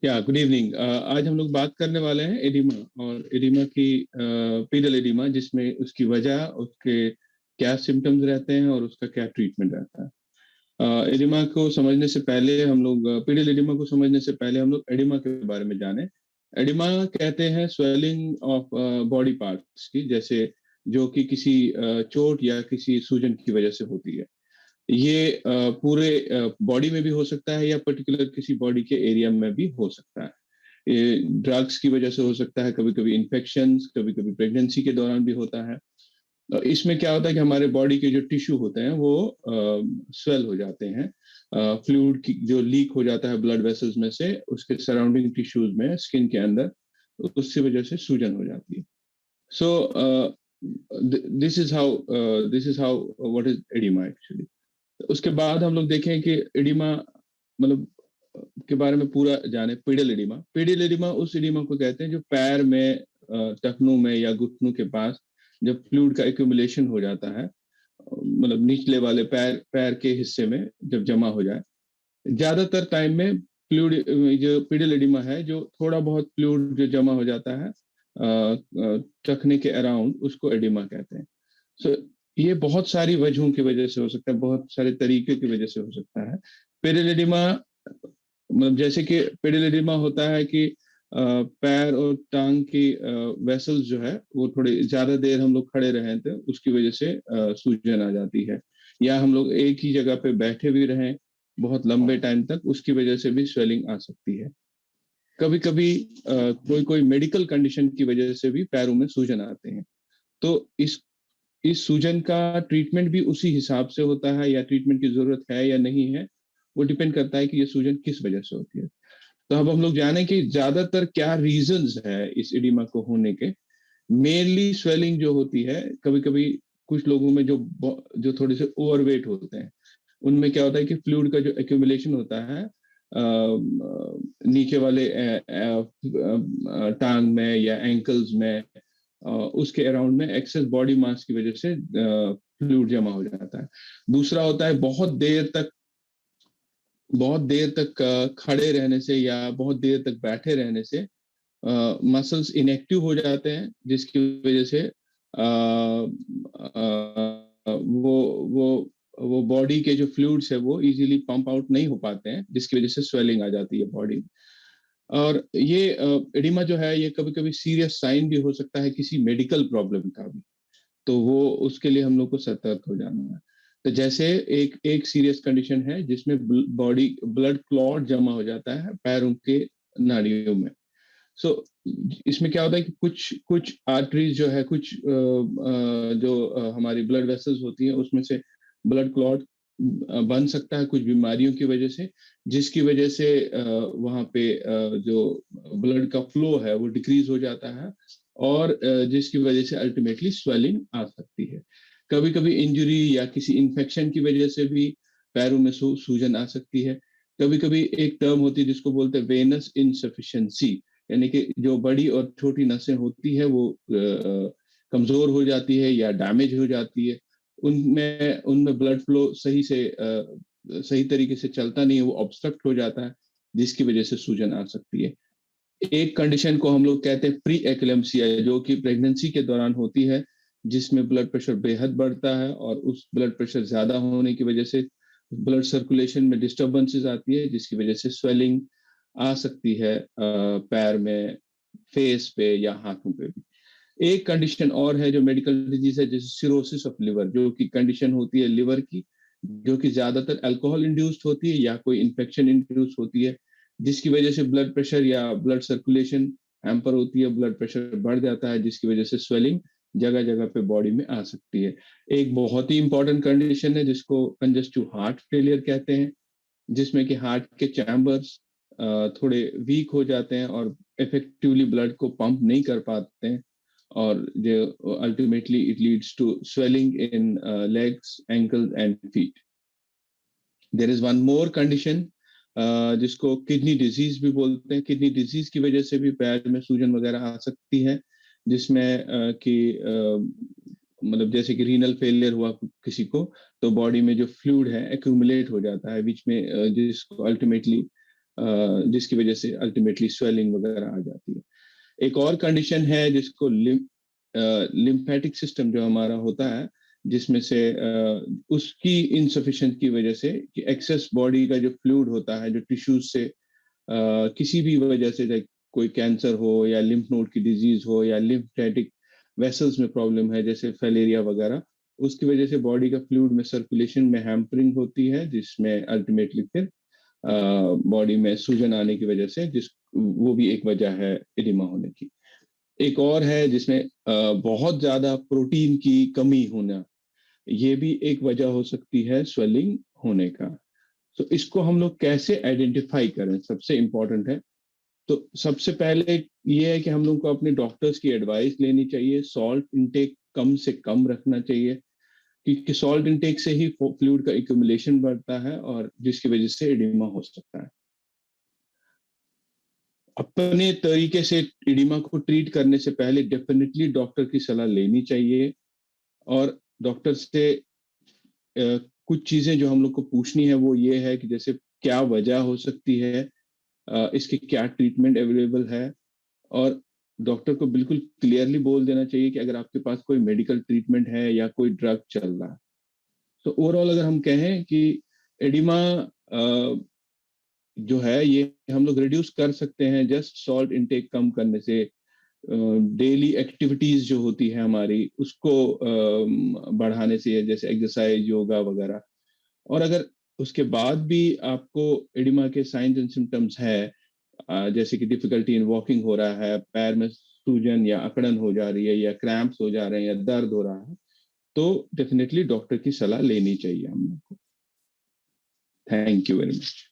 या good evening. आज हम लोग बात करने वाले हैं एडिमा और एडिमा की पीडल एडिमा, जिसमें उसकी वजह, उसके क्या सिम्टम्स रहते हैं और उसका क्या ट्रीटमेंट रहता है। एडिमा को समझने से पहले हम लोग पीडल एडिमा को समझने से पहले हम लोग एडिमा के बारे में जाने। एडिमा कहते हैं स्वेलिंग ऑफ बॉडी पार्ट्स की, जैसे जो कि किसी चोट या किसी सूजन की वजह से होती है। ये पूरे बॉडी में भी हो सकता है या पर्टिकुलर किसी बॉडी के एरिया में भी हो सकता है। ये ड्रग्स की वजह से हो सकता है, कभी कभी इन्फेक्शंस, कभी कभी प्रेगनेंसी के दौरान भी होता है। इसमें क्या होता है कि हमारे बॉडी के जो टिश्यू होते हैं वो स्वेल हो जाते हैं। फ्लूइड की जो लीक हो जाता है ब्लड वेसल्स में से उसके सराउंडिंग टिश्यूज में, स्किन के अंदर, उसकी वजह से सूजन हो जाती है। So this is how what is oedema actually. उसके बाद हम लोग देखें कि एडिमा मतलब के बारे में पूरा जाने। पीडल एडिमा, पीडल एडिमा उस एडिमा को कहते हैं जो पैर में, टखनों में या घुटनों के पास जब फ्लूइड का एक्यूमुलेशन हो जाता है, मतलब निचले वाले पैर पैर के हिस्से में जब जमा हो जाए। ज्यादातर टाइम में फ्लूइड, जो पीडल एडिमा है, जो थोड़ा बहुत फ्लूइड जो जमा हो जाता है टखने के अराउंड, उसको एडिमा कहते हैं। सो ये बहुत सारी वजहों की वजह से हो सकता है, बहुत सारे तरीके की वजह से हो सकता है। पेरिलेडिमा, मतलब जैसे कि पेरिलेडिमा होता है कि पैर और टांग की वेसल्स जो है वो थोड़ी ज्यादा देर हम लोग खड़े रहे थे, उसकी वजह से सूजन आ जाती है। या हम लोग एक ही जगह पे बैठे भी रहें बहुत लंबे टाइम तक, उसकी वजह से भी स्वेलिंग आ सकती है। कभी कभी कोई कोई मेडिकल कंडीशन की वजह से भी पैरों में सूजन आते हैं। तो इस सूजन का ट्रीटमेंट भी उसी हिसाब से होता है, या ट्रीटमेंट की जरूरत है या नहीं है, वो डिपेंड करता है कि ये सूजन किस वजह से होती है। तो अब हम लोग जाने कि ज्यादातर क्या रीजंस है इस एडिमा को होने के। मेनली स्वेलिंग जो होती है, कभी कभी कुछ लोगों में जो थोड़े से ओवरवेट होते हैं, उनमें क्या होता है कि फ्लूइड का जो एक्यूमुलेशन होता है नीचे वाले टांग में या एंकल्स में, उसके अराउंड में एक्सेस बॉडी मास की वजह से फ्लूइड जमा हो जाता है। दूसरा होता है बहुत देर तक खड़े रहने से या बहुत देर तक बैठे रहने से मसल्स इनएक्टिव हो जाते हैं, जिसकी वजह से वो बॉडी के जो फ्लूइड्स है वो इजीली पंप आउट नहीं हो पाते हैं, जिसकी वजह से स्वेलिंग आ जाती है बॉडी में। और ये एडिमा जो है, ये कभी कभी सीरियस साइन भी हो सकता है किसी मेडिकल प्रॉब्लम का भी। तो वो उसके लिए हम लोग को सतर्क हो जाना है। तो जैसे एक एक सीरियस कंडीशन है जिसमें बॉडी ब्लड क्लॉट जमा हो जाता है पैरों के नाड़ियों में। सो इसमें क्या होता है कि कुछ कुछ आर्टरीज जो है, कुछ जो हमारी ब्लड वेसल्स होती हैं, उसमें से ब्लड क्लॉट बन सकता है कुछ बीमारियों की वजह से, जिसकी वजह से वहाँ पे जो ब्लड का फ्लो है वो डिक्रीज हो जाता है, और जिसकी वजह से अल्टीमेटली स्वेलिंग आ सकती है। कभी कभी इंजरी या किसी इन्फेक्शन की वजह से भी पैरों में सूजन आ सकती है। कभी कभी एक टर्म होती है जिसको बोलते हैं वेनस इनसफिशिएंसी, यानी कि जो बड़ी और छोटी नसें होती है वो कमजोर हो जाती है या डैमेज हो जाती है। उनमें उनमें ब्लड फ्लो सही तरीके से चलता नहीं है, वो ऑब्स्ट्रक्ट हो जाता है, जिसकी वजह से सूजन आ सकती है। एक कंडीशन को हम लोग कहते हैं प्री एक्लेम्सिया, जो कि प्रेगनेंसी के दौरान होती है, जिसमें ब्लड प्रेशर बेहद बढ़ता है, और उस ब्लड प्रेशर ज्यादा होने की वजह से ब्लड सर्कुलेशन में डिस्टर्बेंसेस आती है, जिसकी वजह से स्वेलिंग आ सकती है पैर में, फेस पे या हाथों पे भी। एक कंडीशन और है जो मेडिकल डिजीज है, जैसे सिरोसिस ऑफ लिवर, जो कि कंडीशन होती है लिवर की, जो कि ज्यादातर अल्कोहल इंड्यूस्ड होती है या कोई इन्फेक्शन इंड्यूस होती है, जिसकी वजह से ब्लड प्रेशर या ब्लड सर्कुलेशन हैम्पर होती है, ब्लड प्रेशर बढ़ जाता है, जिसकी वजह से स्वेलिंग जगह जगह पे बॉडी में आ सकती है। एक बहुत ही इंपॉर्टेंट कंडीशन है जिसको कंजेस्टिव हार्ट फेलियर कहते हैं, जिसमें कि हार्ट के चैम्बर्स थोड़े वीक हो जाते हैं और इफेक्टिवली ब्लड को पंप नहीं कर पाते हैं, और जो ultimately it leads to swelling in legs, ankles and feet. There is one more condition जिसको किडनी डिजीज भी बोलते हैं। किडनी डिजीज की वजह से भी पैर में सूजन वगैरह आ सकती है, जिसमें कि मतलब जैसे कि रीनल फेलियर हुआ किसी को, तो बॉडी में जो फ्लूइड है एक्यूमुलेट हो जाता है बीच में, जिसको अल्टीमेटली जिसकी वजह से अल्टीमेटली स्वेलिंग वगैरह आ जाती है। एक और कंडीशन है जिसको लिम्फेटिक सिस्टम जो हमारा होता है, जिसमें से उसकी इनसफिशिएंट की वजह से कि एक्सेस बॉडी का जो फ्लूइड होता है, जो टिश्यूज से किसी भी वजह से, लाइक कोई कैंसर हो या लिम्फ नोड की डिजीज हो या लिम्फेटिक वेसल्स में प्रॉब्लम है जैसे फैलेरिया वगैरह, उसकी वजह से बॉडी का फ्लूइड में सर्कुलेशन में हैम्परिंग होती है, जिसमें अल्टीमेटली फिर बॉडी में सूजन आने की वजह से, जिस वो भी एक वजह है एडिमा होने की। एक और है जिसमें बहुत ज्यादा प्रोटीन की कमी होना, ये भी एक वजह हो सकती है स्वेलिंग होने का। तो इसको हम लोग कैसे आइडेंटिफाई करें, सबसे इंपॉर्टेंट है। तो सबसे पहले ये है कि हम लोग को अपने डॉक्टर्स की एडवाइस लेनी चाहिए। सॉल्ट इंटेक कम से कम रखना चाहिए, क्योंकि सॉल्ट इंटेक से ही फ्लूइड का एक्यूमुलेशन बढ़ता है और जिसकी वजह से एडिमा हो सकता है। अपने तरीके से एडिमा को ट्रीट करने से पहले डेफिनेटली डॉक्टर की सलाह लेनी चाहिए, और डॉक्टर से कुछ चीजें जो हम लोग को पूछनी है वो ये है कि जैसे क्या वजह हो सकती है, इसकी क्या ट्रीटमेंट अवेलेबल है, और डॉक्टर को बिल्कुल क्लियरली बोल देना चाहिए कि अगर आपके पास कोई मेडिकल ट्रीटमेंट है या कोई ड्रग चल रहा है। तो ओवरऑल अगर हम कहें कि एडिमा जो है ये हम लोग रिड्यूस कर सकते हैं जस्ट सॉल्ट इनटेक कम करने से, डेली एक्टिविटीज जो होती है हमारी उसको बढ़ाने से, जैसे एक्सरसाइज, योगा वगैरह। और अगर उसके बाद भी आपको एडिमा के साइंस एंड सिम्टम्स है, जैसे कि डिफिकल्टी इन वॉकिंग हो रहा है, पैर में सूजन या अकड़न हो जा रही है, या क्रैम्प्स हो जा रहे हैं, या दर्द हो रहा है, तो डेफिनेटली डॉक्टर की सलाह लेनी चाहिए हम लोग को। Thank you very much.